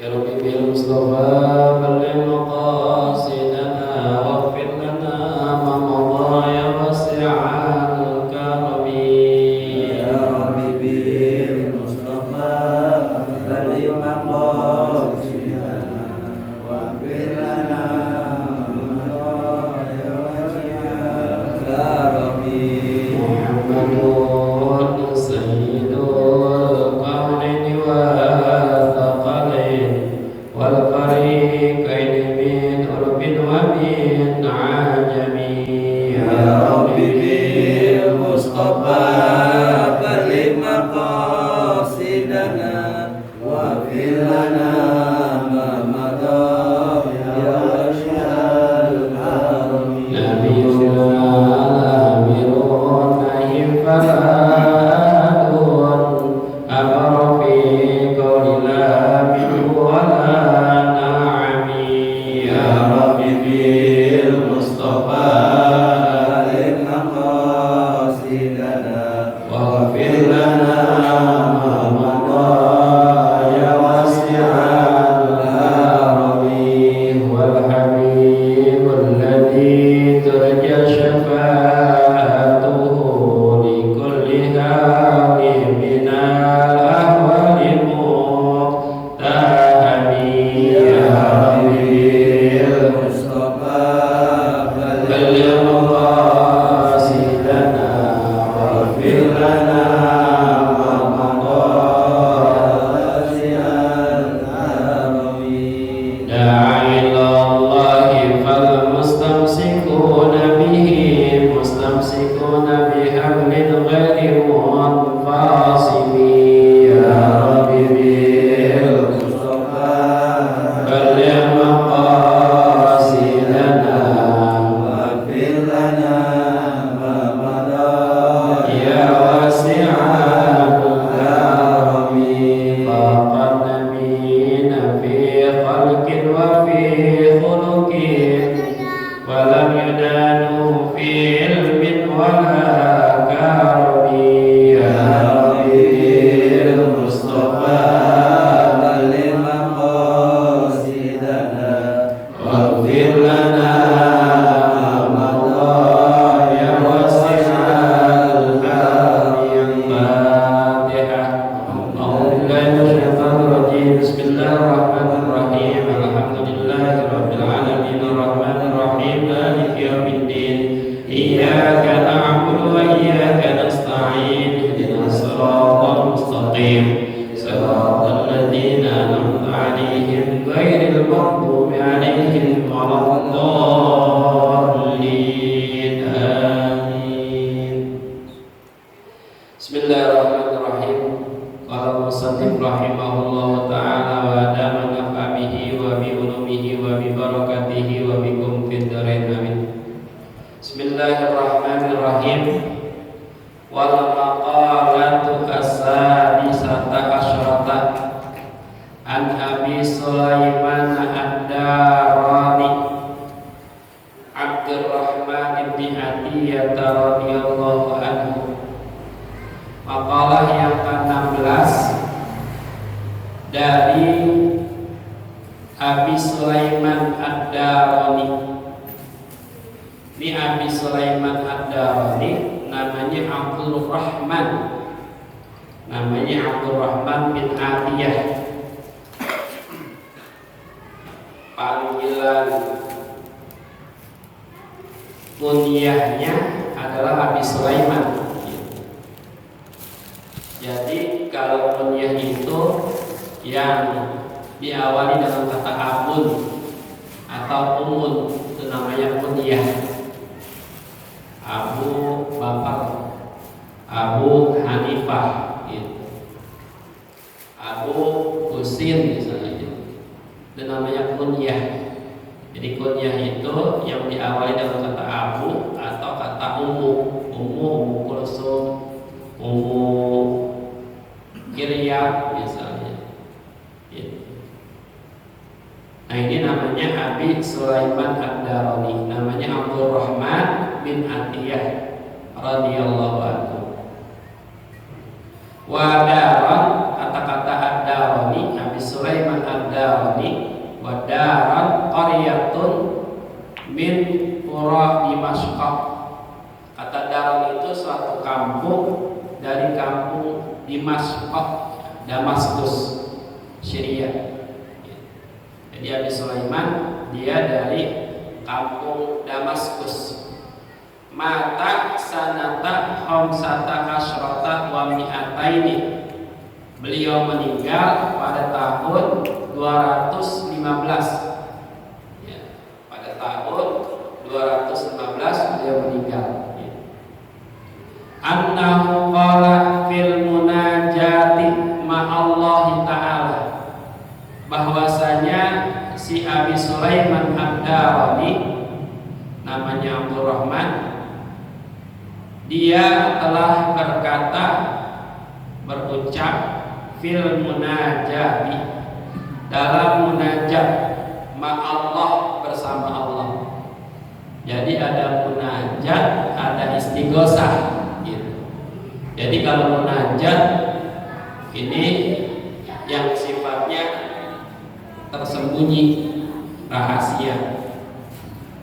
يا رب بالمصطفى بلغ مقاصدنا واغفر لنا ما مضى يا واسع الكرم يا رب بالمصطفى بلغ مقاصدنا واغفر لنا ما مضى يا واسع الكرم محمد سيد القرنين والثقلين والفريقين من عرب ومن عجم يا رب بالمصطفى بلغ مقاصدنا واغفر لنا ما مضى يا واسع الكرم نبينا الأمير النهي فلادون أمر في قول لا منه ولا نعم يا رب بالمصطفى بلغ مقاصدنا واغفر لنا ما مضى يا واسع الكرم هو الحبيب الذي ترجى شفاعته لكل هاد من الأهوال مقتحم يا رب بالمصطفى بلغ مقاصدنا واغفر لنا ما مضى يا واسع الكرم داعي إلى الله فالمستمسكون به مستمسكون بحبل غير منفصم يا رب بالمصطفى بلغ مقاصدنا واغفر لنا ما مضى يا واسع الكرم فاق النبيين في خلق وفي خلق ولم يدانوا في علم ولا كرم يا رب بالمصطفى بلغ مقاصدنا واغفر لنا ما مضى يا واسع الكرم الفاتحة أعوذ بالله من الشيطان الرجيم بسم الله الرحمن الرحيم الحمد لله رب العالمين الرحمن الرحيم مالك يوم الدين إياك نعبد وإياك نستعين اهدنا الصراط المستقيم صراط الذين أنعمت عليهم غير المغضوب عليهم ولا الضالين آمين Bismillahirrahmanirrahim. Qala musannif rahimahullah ta'ala wa adama naf'amihi wa bi ulumihi wa bi barakatihi wa bikum fid dharain amin. Bismillahirrahmanirrahim. Wal maqalatu as-sadisata asyrata an Abi Sulaiman ad-Darani Abdurrahman bin Atiyah radhiyallahu anhu. Makalah yang ke-16 dari Abi Sulaiman ad-Darani. Ini Abi Sulaiman ad-Darani namanya Abdul Rahman. Namanya Abdul Rahman bin Atiyah. Panggilan kunyahnya adalah Abi Sulaiman. Jadi kalau kunyah itu yang diawali dengan kata abun atau umun itu namanya kunyah. Abu Bakar, Abu Hanifah, gitu. Abu Husin misalnya, itu namanya kunyah. Jadi kunyah itu yang diawali dengan kata abu atau kata Ummu Kulsum, Ummu Kiryat misalnya. Gitu. Nah ini namanya Abi Sulaiman ad-Darani, namanya Abdul Rahman bin Atiyah radhiyallahu anhu. Wadaron, kata-kata ad-Darani, Abi Sulaiman ad-Darani min qura Dimashq. Kata Daron itu suatu kampung dari kampung Dimashq, Damaskus, Syria. Jadi Abi Sulaiman dia dari kampung Damaskus. Mata sanata khamsata asyrata wa mi'ataini. Beliau meninggal pada tahun 215. Ya, pada tahun 215 beliau meninggal. Ya. Annahu qala fil munajati ma'allahi ta'ala, bahwasanya si Abi Sulaiman Ad-Darani, namanya Abdurrahman, dia telah berkata, berucap fil munajati, dalam munajat ma'allah, bersama Allah. Jadi ada munajat, ada istighosah gitu. Jadi kalau munajat ini yang sifatnya tersembunyi, rahasia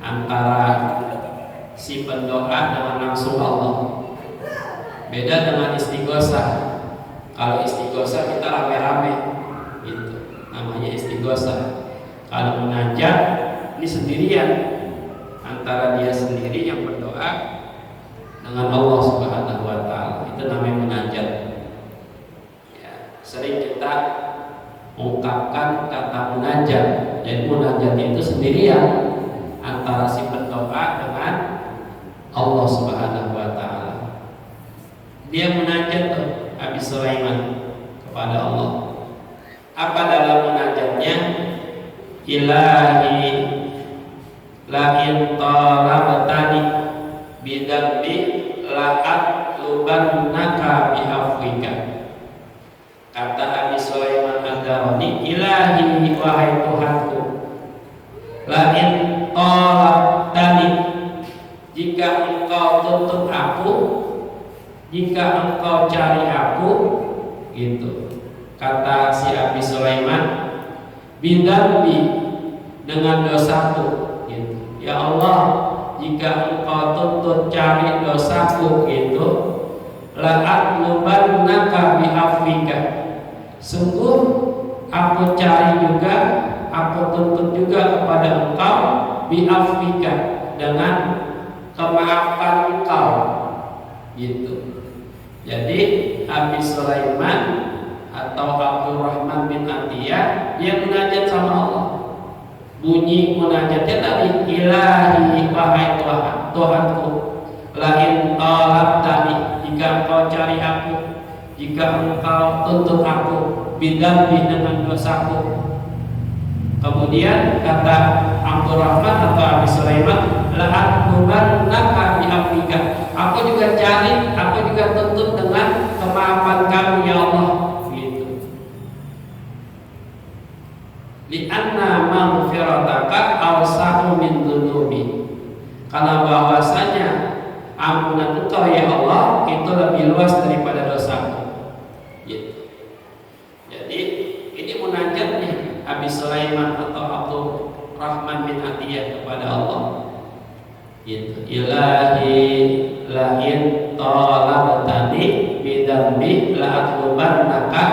antara si pendoa dengan langsung Allah. Beda dengan istighosah. Kalau istighosah kita rame-rame, gitu, namanya istighosah. Kalau munajat ini sendirian, antara dia sendiri yang berdoa dengan Allah Subhanahu wa Ta'ala. Itu namanya munajat. Ya, sering kita ungkapkan kata munajat. Jadi munajat itu sendirian antara si pendoa dengan Allah Subhanahu wa Ta'ala. Dia munajat tuh Abi Sulaiman kepada Allah. Apa dalam munajatnya? Ilahi la in talabtani bidambi la'at lubannaka bi'afwika. Kata Abi Sulaiman Ad-Darani, ilahi wahai Tuhanku, la in talabtani, jika engkau tuntut aku, jika engkau cari aku, gitu. Kata si Abi Sulaiman, bidambi, dengan dosaku, gitu. Ya Allah, jika engkau tuntut cari dosaku, gitu, la'atlubannaka bi'afwika, sungguh aku cari juga, aku tuntut juga kepada engkau, bi'afwika, dengan kemaafan engkau, gitu. Jadi Abi Sulaiman atau Abdurrahman bin Atiyah dia munajat sama Allah. Bunyi munajatnya tadi, ilahi wahai Tuhan, Tuhanku, lain talabtani, jika engkau cari aku, jika engkau tuntut aku, bidambi, dengan dosaku. Kemudian kata Abdurrahman atau Abi Sulaiman, la'atubannaka bi'afwika, aku juga cari, aku juga tuntut dengan kemaafan kamu ya Allah, gitu. Li'anna maghfirataka awsa'u min dzunubi, karena bahwasanya ampunan engkau ya Allah itu lebih luas daripada dosaku, gitu. Jadi ini munajatnya Abi Sulaiman atau Abdurrahman bin Atiyah kepada Allah, gitu. Ilahi lain talabtani bidambi la'atlubannaka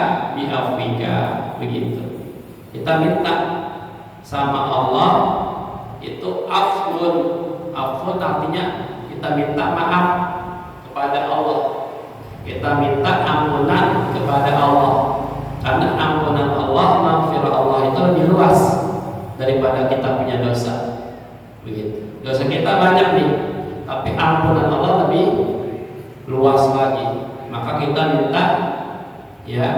bi'afwika, begitu. Kita minta sama Allah itu afun. Afun artinya kita minta maaf kepada Allah, kita minta ampunan kepada Allah, karena ampunan Allah, maghfirah Allah itu lebih luas daripada kita punya dosa, begitu. Dosa kita banyak nih, tapi ampunan Allah lebih luas lagi. Maka kita minta ya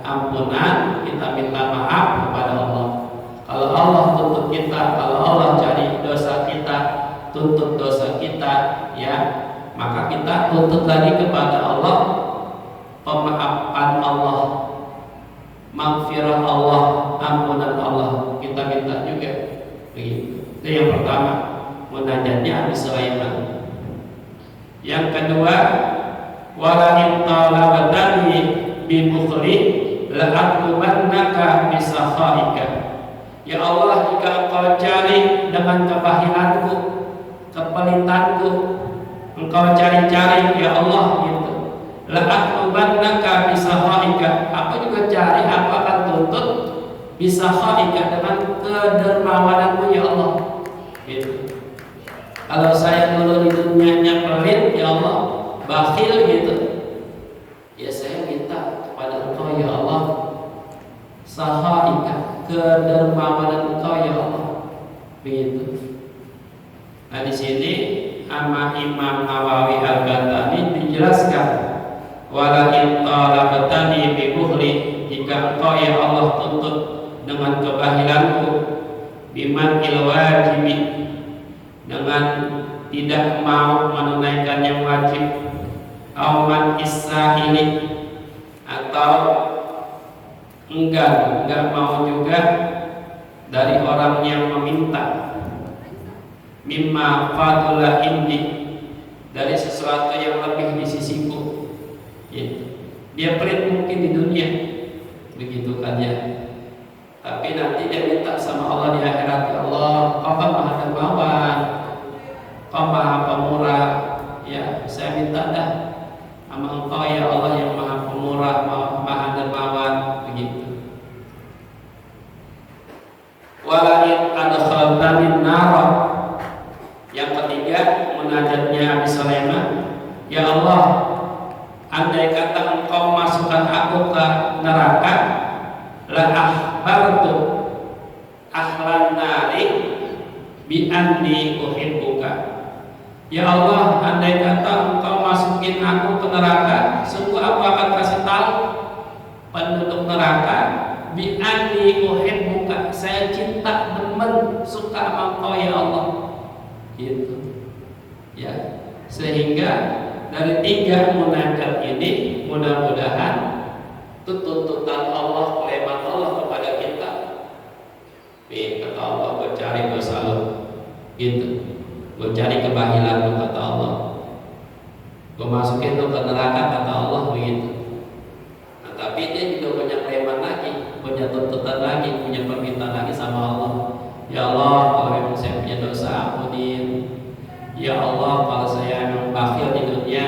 ampunan, kita minta maaf kepada Allah. Kalau Allah tuntut kita, kalau Allah cari dosa kita, tuntut dosa kita, ya, maka kita tuntut lagi kepada Allah pemaafan Allah, maghfirah Allah, ampunan Allah, kita minta juga, begitu. Itu yang pertama, munajatnya Abi Sulaiman. Yang kedua, wala in talabtani bi bukhli la'atlubannaka bisakhaika. Ya Allah, jika engkau cari dengan kebahilanku, kepelitanku engkau cari-cari ya Allah gitu. La atlubannaka bisakhaika, aku juga cari, aku akan tuntut bisakhaika dengan kedermawananmu ya Allah gitu. Kalau saya dulu di dunianya pelit ya Allah, bakhil gitu, ya saya minta kepada engkau ya Allah sakhaika, kedermawanan engkau ya Allah begitu. Nah di sini sama Imam Nawawi Al-Ghazali dijelaskan, walakin talabtani bi bukhli, jika engkau ya Allah tuntut dengan kebahilanku, biman ilwajibi, dengan tidak mau menunaikan yang wajib, auman isahili, atau enggak mau juga dari orang yang meminta, mimma fadula indi, dari sesuatu yang lebih di sisiku gitu. Dia pelit mungkin di dunia begitu kan ya, tapi nanti dia minta sama Allah di akhirat, ya Allah kau kan maha dermawan, kau maha pemurah, ya saya minta dah sama engkau ya Allah yang maha pemurah, maha dermawan begitu. Walain adkhaltani nara, yang ketiga munajatnya Abi Sulaiman, ya Allah andai kata engkau masukkan aku ke neraka, la akhbartu ahlan nari bi anni uhibbuka, ya Allah andai kata engkau masukin aku ke neraka, sungguh aku akan kasih tahu penduduk neraka, bi anni uhibbuka, saya cinta, demen, suka sama engkau ya Allah gitu ya. Sehingga dari 3 munajat ini mudah-mudahan tuntutan Allah, keleman Allah kepada kita, kata Allah gue cari dosa lo gitu, gue cari kebahilan lo kata Allah, gue masukin lo ke neraka kata Allah begitu. Nah tapi dia juga punya keleman lagi, punya tuntutan lagi, punya permintaan lagi sama Allah, ya Allah kalau memang saya punya dosa ampunin, ya Allah kalau saya memang bakhil di dunia,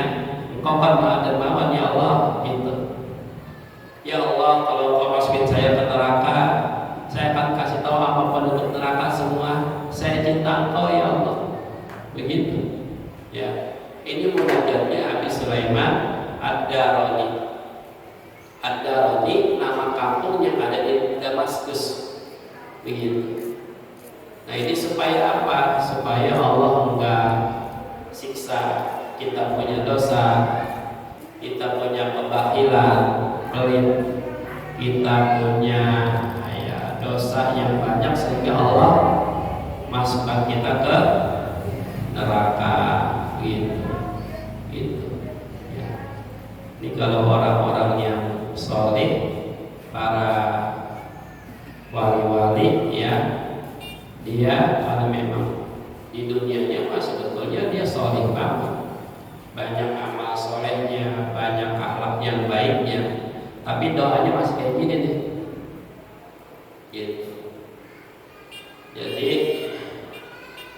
engkau kan maha dermawan ya Allah gitu. Ya Allah kalau engkau masukin saya ke neraka, saya akan kasih tahu apa penduduk neraka semua, saya cinta engkau ya Allah begitu ya. Ini munajatnya Abi Sulaiman Ad-Darani. Ad-Darani nama kampung yang ada di Damaskus begitu. Nah ini supaya apa? Supaya Allah enggak siksa kita punya dosa, kita punya kebahilan, pelit, kita punya ya, dosa yang banyak, sehingga Allah masukkan kita ke neraka gitu. Ya. Ini kalau orang-orang yang soleh, para wali-wali ya, dia karena memang di dunianya mah sebetulnya dia soleh banget, banyak amal solehnya, banyak akhlak yang baiknya, tapi doanya masih kayak gini nih gitu. Jadi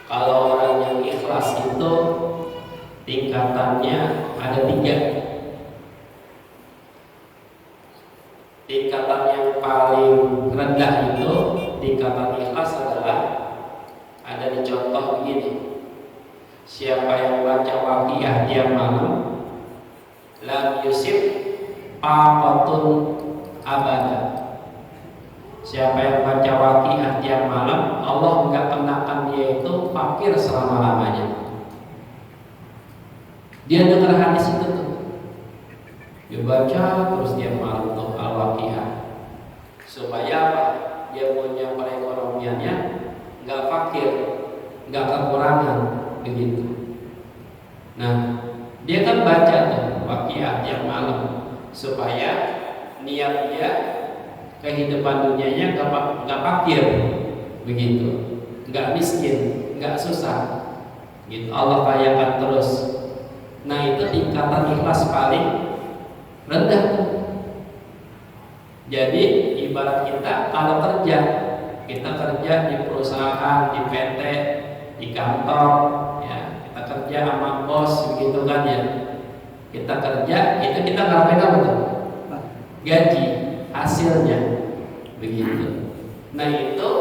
kalau orang yang ikhlas itu tingkatannya ada 3. Tingkatan yang paling rendah itu tingkatan ikhlas adalah ada di contoh begini, siapa yang baca Waqiah tiap malam, lam yusib faqatun abada. Siapa yang baca Waqiah tiap malam, Allah enggak kenakan dia itu fakir selama-lamanya. Dia dengar hadis itu tuh, dia baca terus tiap malam tuh Al-Waqiah, supaya apa? Dia punya perekonomiannya enggak fakir, enggak kekurangan begitu. Nah, dia kan baca tuh Waqiah tiap malam supaya niat dia kehidupan dunianya enggak fakir begitu, enggak miskin, enggak susah gitu. Allah kayakan terus. Nah, itu tingkatan ikhlas paling rendah tuh. Jadi ibarat kita kalau kerja, kita kerja di perusahaan, di PT, di kantor, ya kita kerja sama bos begitu kan ya. Kita kerja itu kita ngarepin apa tuh? Gaji, hasilnya begitu. Nah itu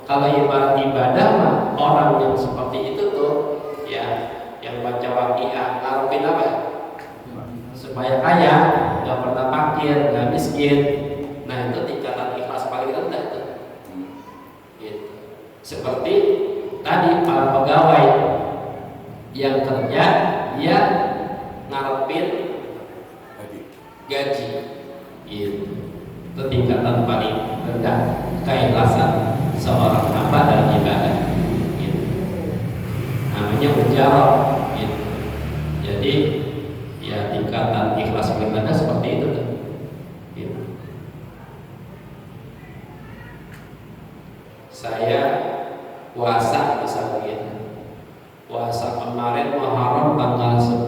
kalau ibarat ibadah mah orang yang seperti itu tuh ya, yang baca waqiah ngarepin apa? Supaya kaya, nggak pernah fakir, nggak miskin. Nah itu tingkatan ikhlas paling rendah tuh. Gitu. Seperti tadi para pegawai yang kerja dia ngarepin gaji, gitu. Itu tingkatan paling rendah keikhlasan seorang hamba dalam ibadah, gitu. Namanya mujarab, gitu. Jadi ya tingkatan ikhlas beribadah seperti itu, gitu. Saya puasa misalnya gitu. Puasa kemarin Muharram tanggal 10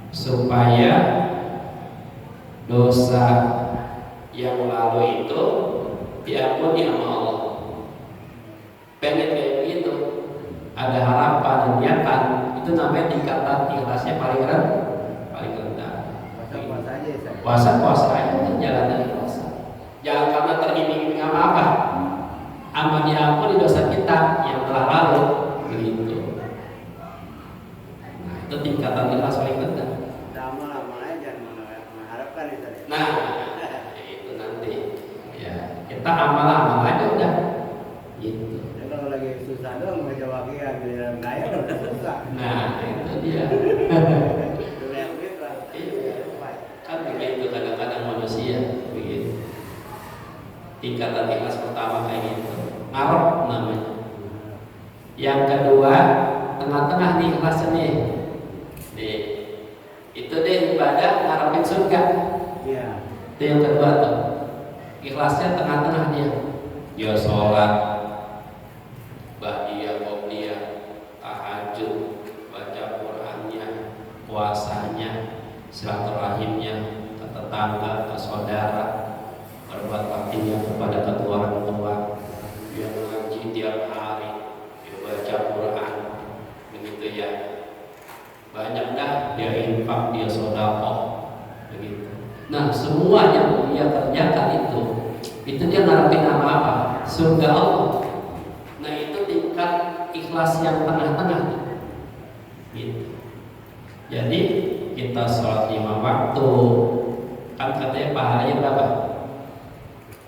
supaya dosa yang lalu itu diampuni sama Allah. Pengen kayak begitu, ada harapan dan niatan, itu namanya tingkatan ikhlasnya paling rendah. Puasa aja ya. Puasa aja jalan dari puasa. Jangan karena teriming-iming sama apa? Amal diampuni dosa kita yang telah lalu, begitu. Nah, itu tingkatan ikhlas paling rendah. Lama-lama aja mengharapkan itu. Nah, itu nanti ya kita amal aja udah, gitu. Ya, kalau lagi susah dong baca waqiah giliran kaya udah susah. Nah, itu dia. Iya, kan begitu kadang-kadang manusia begitu. Tingkatan ikhlas pertama kayak gitu, ngarep namanya. Yang kedua, tengah-tengah nih ikhlasnya nih. Nih, itu deh ibadah ngarepin surga. Iya. Itu yang kedua tuh, ikhlasnya tengah-tengah dia. Dia sholat, ba'diyah, qobliyah, tahajud, baca Qur'annya, puasanya, silaturahimnya ke tetangga, ke saudara, berbuat baktinya kepada kedua orang tua, dia mengaji tiap hari, dia baca Quran, begitu ya. Banyak dah dia infak, dia sedekah, begitu. Nah semua yang dia kerjakan itu dia ngarepin apa? Surga Allah. Nah itu tingkat ikhlas yang tengah-tengah, gitu. Jadi kita sholat 5 waktu, kan katanya pahalanya berapa?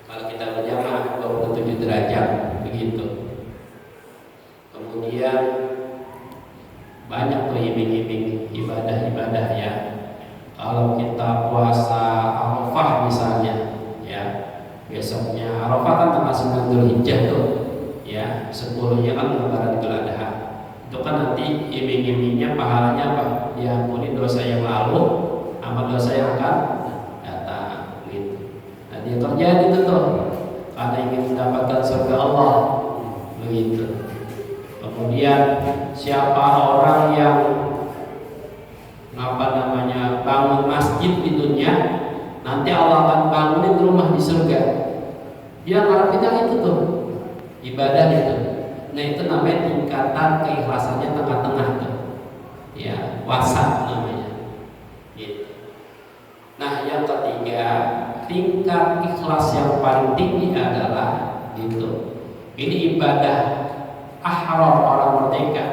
Kalau kita berjamaah 27 derajat, begitu. Kemudian banyak tuh iming-iming ibadah-ibadah ya. Kalau kita puasa Arafah misalnya, ya besoknya Arafah kan tanggal 9 Dzulhijjah tuh, ya 10-nya kan Lebaran Idul Adha. Itu kan nanti iming-imingnya pahalanya apa? Diampuni dosa yang lalu, sama dosa yang akan datang, gitu. Nah dia kerja itu tuh karena ingin mendapatkan surga Allah, begitu. Kemudian siapa orang yang bangun masjid di dunia, nanti Allah akan bangunin rumah di surga. Dia ngarepinnya itu tuh ibadah itu. Nah itu namanya tingkatan keikhlasannya tengah-tengah tuh, ya wasat namanya, gitu. Nah yang ketiga, tingkat ikhlas yang paling tinggi adalah gitu. Ini ibadah ahrar, orang merdeka.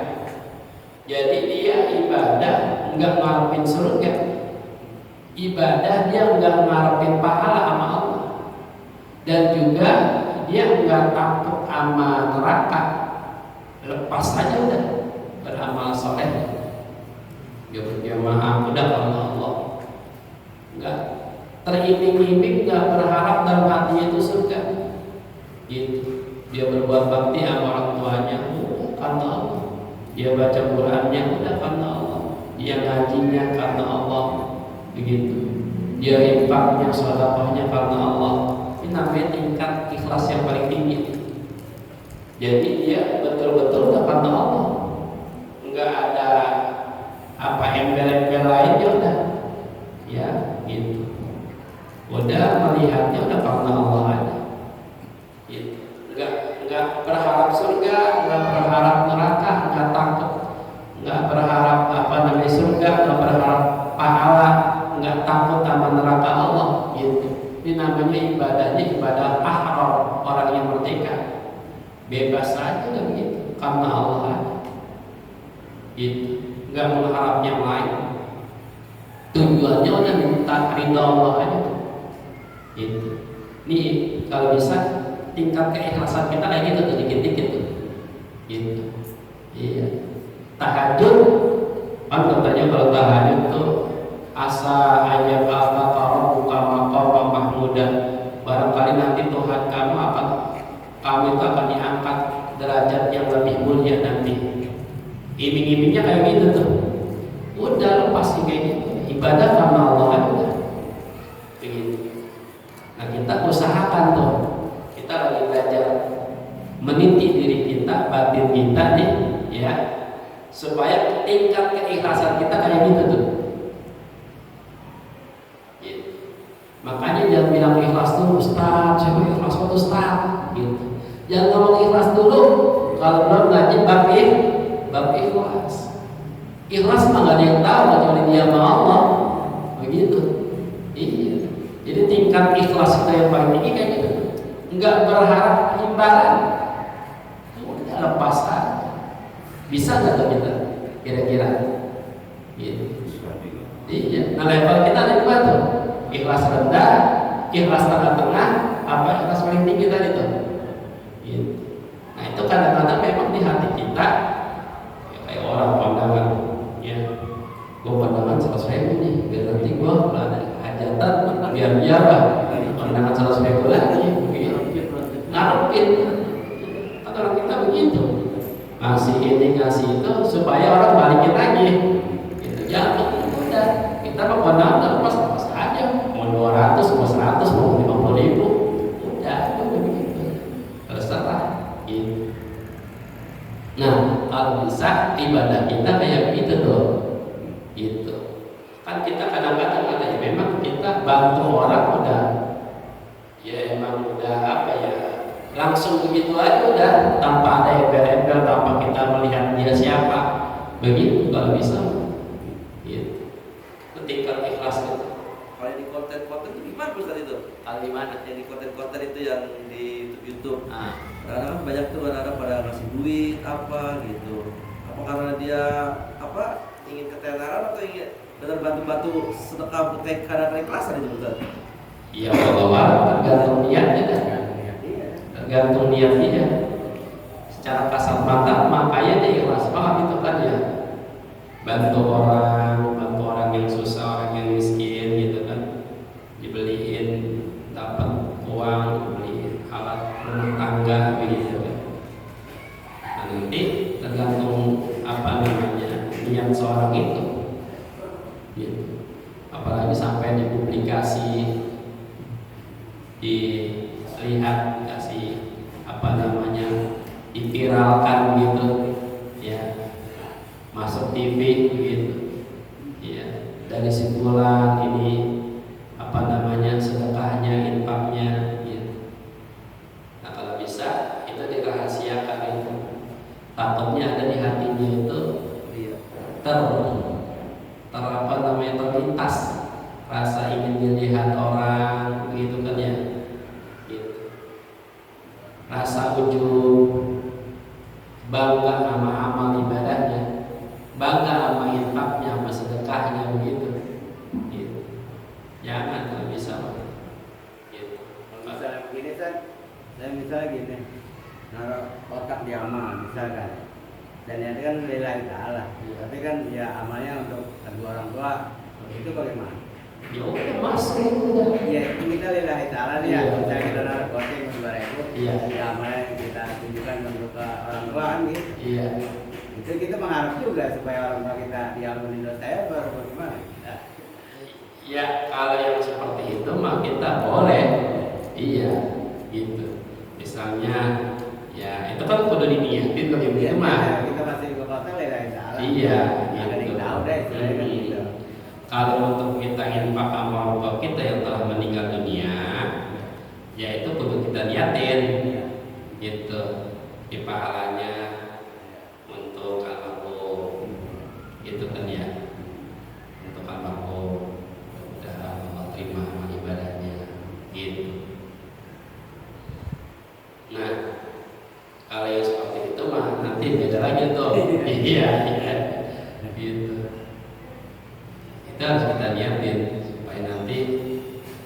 Jadi dia ibadah nggak ngarepin surga, ibadah dia nggak ngarepin pahala sama Allah, dan juga dia nggak takut sama neraka. Lepas aja udah beramal soleh, dia berjamaah udah karena Allah, nggak teriming-iming, nggak berharap dalam hatinya itu surga, gitu. Dia berbuat bakti sama orang tuanya karena Allah, dia baca Qurannya udah karena Allah, dia ngajinya karena Allah, begitu. Dia infaknya, sedekahnya karena Allah. Ini namanya tingkat ikhlas yang paling tinggi. Jadi dia betul-betul udah karena Allah, nggak ada apa embel-embel lainnya, udah ya gitu. Udah melihatnya udah karena Allah aja, gitu. Nggak berharap surga, nggak berharap neraka, nggak takut nggak mengharap yang lain. Tujuannya udah minta ridho Allah aja. Gitu. Nih kalau bisa tingkat keikhlasan kita kayak gitu tuh, dikit-dikit tuh. Gitu. Iya. Tahajud, kan katanya kalau tahajud tuh asa ayat al-fatara buka maqam mahmudan. Barangkali nanti Tuhan kamu itu akan diangkat derajat yang lebih mulia nanti. Iming-imingnya kayak gitu tuh. Udah lepas kayak gitu. Ibadah karena Allah udah. Begitu. Nah kita usahakan tuh. Kita lagi belajar meniti diri kita, batin kita nih, ya, supaya tingkat keikhlasan kita kayak gitu tuh. Gitu. Makanya jangan bilang ikhlas dulu, Ustaz, saya mau ikhlas waktu Ustaz, gitu. Jangan ngomong ikhlas dulu, kalau belum ngaji bab ikhlas. Ikhlas mah gak ada yang tahu kecuali dia sama Allah, begitu. Iya. Jadi tingkat ikhlas kita yang paling tinggi kayak gitu. Enggak berharap imbalan, udah lepas aja. Bisa nggak tuh kita kira-kira? Gitu. Iya. Nah level kita ada dua tuh. Ikhlas rendah, ikhlas tengah-tengah, apa ikhlas paling tinggi tadi tuh. Gitu. Nah itu kadang-kadang memang di hati kita ya, kayak orang pandangan, ya, gue pandangan 100.000 nih, biar nanti gue ada hajatan, biar lah, pandangan 100.000 lagi, begitu. Ngarepin, kata orang kita begitu, ngasih ini ngasih itu supaya orang balikin lagi. Gitu. Jangan udah kita mau pandangan pas aja, mau 200, mau 100, mau 50.000, udah begitu. Terserah. Gitu. Nah, kalau bisa ibadah kita kayak begitu dong. Gitu. Kan kita kadang-kadang ada ya memang kita bantu orang udah ya emang udah apa ya langsung begitu aja udah tanpa ada embel-embel, tanpa kita melihat dia siapa. Begitu kalau bisa. Gitu. Tingkat ikhlas itu. Kalau di konten-konten itu gimana Ustaz itu? Kalau di mana? Yang di konten-konten itu yang di YouTube. Nah, Kadang-kadang banyak tuh kadang-kadang pada ngasih duit apa gitu. Apa karena dia apa ingin ketenaran atau ingin benar bantu-bantu sedekah kayak kadang keikhlasan itu Ustaz? iya kalau tergantung niatnya kan. Tergantung niat dia. Secara kasat mata makanya dia ikhlas banget itu kan ya. Bantu orang yang susah, orang yang miskin gitu kan. Dibeliin, dapat uang, beli alat rumah tangga begitu kan. Nah, nanti tergantung apa namanya niat seorang itu. Gitu. Apalagi sampai dipublikasi, dilihat, kasih apa namanya dipiralkan gitu ya, masuk TV gitu ya, dari sebulan ini apa namanya sedekahnya, infaknya gitu. Nah kalau bisa itu dirahasiakan itu, takutnya ada di hatinya itu apa namanya terlintas rasa ingin dilihat orang gitu kan ya, gitu. Rasa ujub, bangga sama amal ibadahnya, bangga sama infaknya, sama sedekahnya begitu. Gitu. Jangan kalau bisa. Gitu. Misalnya begini kan, saya misalnya gini, naruh otak di amal misalkan, dan itu kan lillahi ta'ala, tapi kan ya amalnya untuk kedua orang tua, itu bagaimana? Ya udah masuk udah. Ya kita lillahi ta'ala nih ya, Iya. misalnya kita naruh goceng 2.000, Iya. ya amalnya kita tunjukkan untuk ke orang tua kan gitu. Iya. Itu kita mengharap juga supaya orang tua kita diampuni dosa ya, baru bagaimana? Nah, Ya kalau yang seperti itu mah kita boleh, iya, gitu. Misalnya, ya itu kan kudu diniatin kalau yang itu mah. kita masih di kota lillahi ta'ala. Iya, Ada yang gitu. tahu deh, istilahnya kan gitu. Kalau untuk kita infak sama orang tua kita yang telah meninggal dunia, ya itu kudu kita niatin, gitu. Di pahalanya untuk almarhum, gitu kan ya. Untuk almarhum, udah Allah terima amal ibadahnya, gitu. Nah, kalau yang seperti itu mah nanti beda lagi tuh. Iya, iya, gitu. harus kita niatin supaya nanti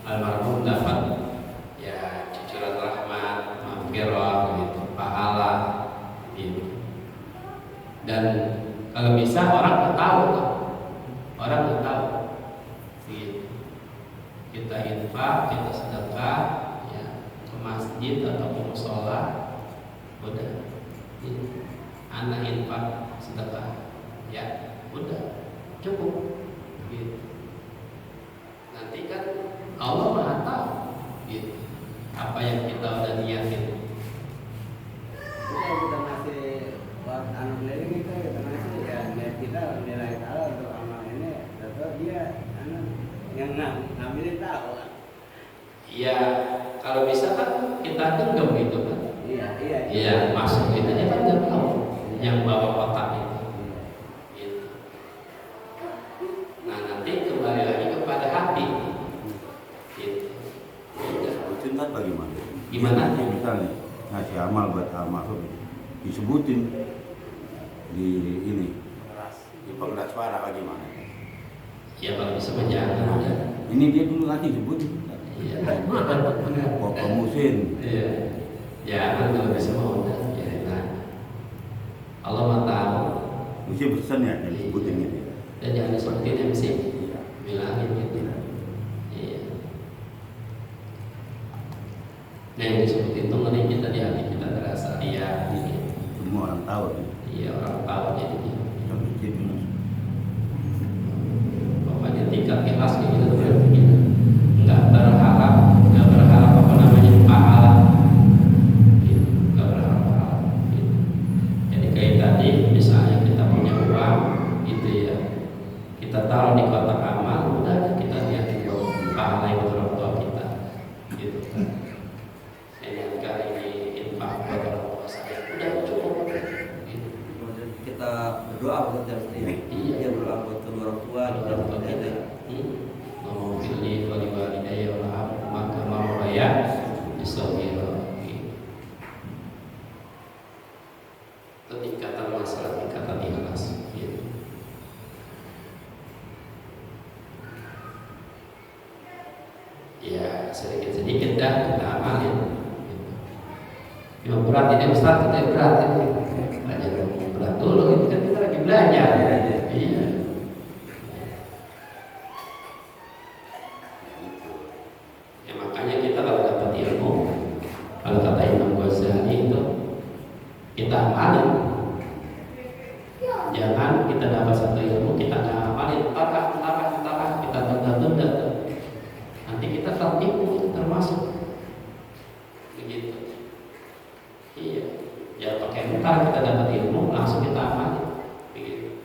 almarhum dapat ya cucuran rahmat, maghfirah gitu, pahala gitu. Dan kalau bisa orang tahu, gitu. Kita infak, kita sedekah ya, ke masjid atau ke mushola, udah gitu. Anak infak sedekah ya udah cukup gitu. Nanti kan Allah Maha tahu gitu apa yang kita udah niatin. Kalau kita masih buat anak lagi kita masih ya niat kita nilai tahu untuk amal ini, atau dia anak yang ngambilin tahu kan? Iya, kalau bisa kan kita genggam gitu kan. Iya, masukin aja kan dia tahu yang bawa kotak itu. Gitu. Nah nanti kembali lagi kepada hati. Gitu. Cinta bagaimana? Gimana? Misalnya ngasih amal buat almarhum disebutin di ini di pengeras suara bagaimana? Ya kalau bisa jangan udah. Ini dia dulu nanti sebutin. Iya. Bapak Musin. Iya. Jangan kalau bisa mau udah. Ya, nah. Allah Maha tahu. Mesti pesan ya yang disebutin gitu. Dan jangan disebutin MC. Bilangin gitu. Iya. Nah yang disebutin itu ngeri kita di hati kita terasa iya. Semua orang tahu. Iya orang tahu jadinya. Yang itu. Pokoknya tingkat ikhlas kayak gitu berarti gitu. Nggak berharap apa namanya pahala. Gitu. Nggak berharap pahala. Gitu. Jadi kayak tadi misalnya kita punya uang gitu ya. Kita taruh di kotak amal, udah kita lihat pahala yang orang tua kita. Gitu kan. Kali ini infak buat orang tua saya udah cukup gitu. Kita berdoa buat yang sendiri. Iya, berdoa buat kedua orang tua, Kalau orang tua kita ngomong pilih wali walidayya wal maka mau ya bisawira. Itu tingkatan masalah tingkatan ikhlas gitu. Ya sedikit-sedikit dah kita amalin. Yang berat ini Ustaz, kita berat ini. Belajar berat dulu, ini kan kita lagi belajar. Iya. Ya makanya kita kalau dapat ilmu, kalau kata Imam Ghazali itu kita amalin. Jangan kita dapat satu ilmu kita nggak amalin, entah kita tunda-tunda. Nanti kita tertipu, termasuk begitu. Iya, ya pakai ntar kita dapat ilmu langsung kita amalin, begitu.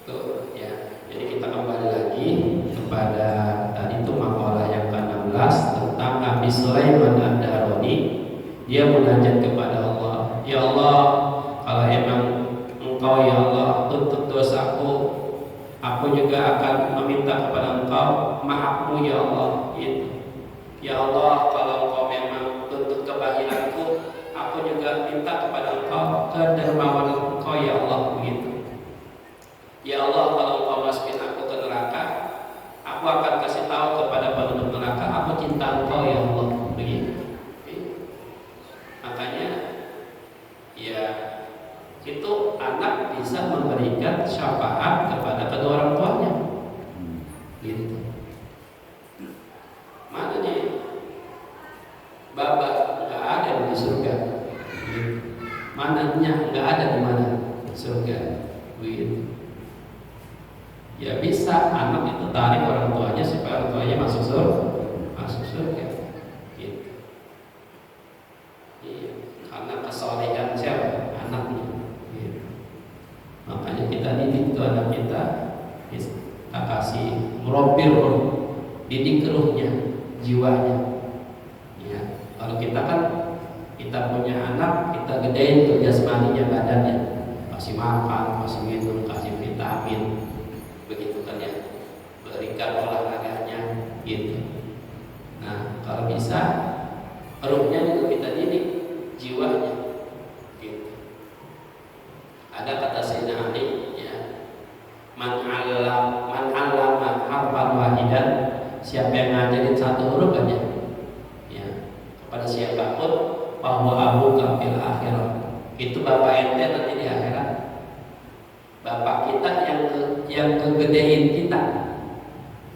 Tuh, ya. Jadi kita kembali lagi kepada tadi itu makalah yang ke-16 tentang Abi Sulaiman Ad-Darani. Dia munajat kepada Allah, ya Allah, kalau emang Engkau ya Allah tuntut dosaku, aku juga akan meminta kepada Engkau maafmu ya Allah. Gitu. Ya Allah, kalau Engkau memang tuntut kebahilanku, aku juga minta kepada Engkau kedermawanan Engkau ya Allah. Begitu. Ya Allah, kalau Engkau masukin aku ke neraka, aku akan kasih tahu kepada penduduk neraka, aku cinta Engkau ya Allah. Begitu. Makanya, ya itu anak bisa memberikan syafaat kepada kedua orang tuanya. Gitu. Mana nih bapak nggak ada di surga, mananya nggak ada di mana surga, begitu. Ya bisa anak itu tarik orang tuanya supaya orang tuanya masuk surga, gitu. Iya, karena kesolehan siapa anaknya, gitu. Makanya kita didik tuh anak kita kasih merobir didik ruhnya, jiwanya. Ya, kalau kita kan kita punya anak, kita gedein tuh jasmaninya, badannya, kasih makan, kasih minum, kasih vitamin, begitu kan ya, berikan olahraganya, gitu. Nah, kalau bisa ruhnya juga kita didik, jiwanya, gitu. Ada kata Sayyidina Ali, siapa yang ngajarin satu huruf aja, ya, kepada siapapun, bahwa abu fil akhirat, itu bapak ente nanti di akhirat. Bapak kita yang ngegedein kita.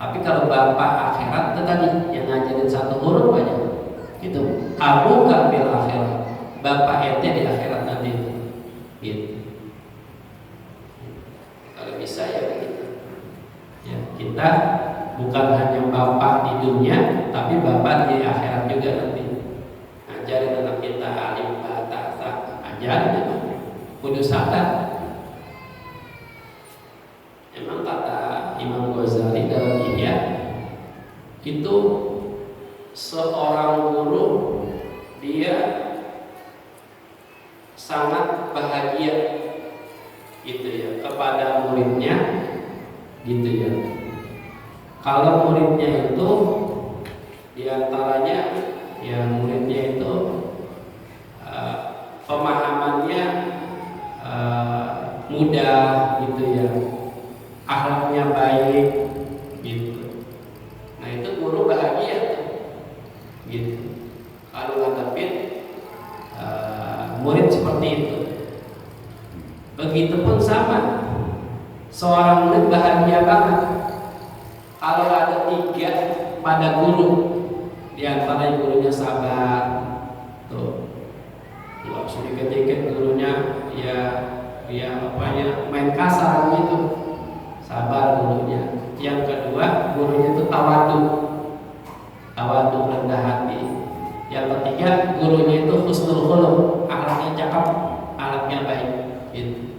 Tapi kalau bapak akhirat itu tadi yang ngajarin satu huruf aja, itu abu fil akhirat, bapak ente di akhirat nanti, gitu. Kalau bisa ya begitu. Ya, kita bukan hanya bapak di dunia, tapi bapak di akhirat juga nanti. Ajarin anak kita alim bahasa, ajarin itu, kudu sadar. Emang kata Imam Ghazali dalam Ihya, itu seorang guru dia sangat bahagia gitu ya kepada muridnya, gitu ya. Kalau muridnya itu diantaranya ya muridnya itu pemahamannya mudah gitu ya, akhlaknya baik gitu. Nah itu guru bahagia tuh, gitu. Kalau ngadepin murid seperti itu, begitupun sama, seorang murid bahagia banget kalau ada 3 pada guru, di antaranya gurunya sabar, tuh, nggak usah dikit-dikit gurunya ya main kasar gitu, sabar gurunya. Yang kedua, gurunya itu tawadu rendah hati. Yang ketiga, gurunya itu husnul khuluq, akhlaknya cakep, akhlaknya baik gitu.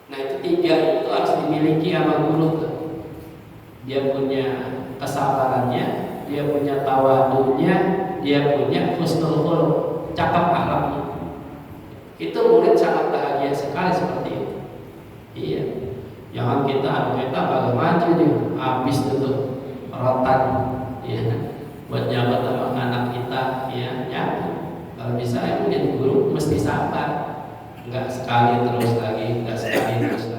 Nah itu 3 itu harus dimiliki sama guru tuh. Dia punya kesabarannya, dia punya tawadunya, dia punya husnul khuluq, cakep akhlaknya. Itu murid sangat bahagia sekali seperti itu. Iya. Jangan kita baru maju nih, habis itu rotan, ya, buat nyabat sama anak kita, ya. Kalau bisa ya menjadi guru mesti sabar, nggak sekali terus lagi, nggak sekali terus lagi.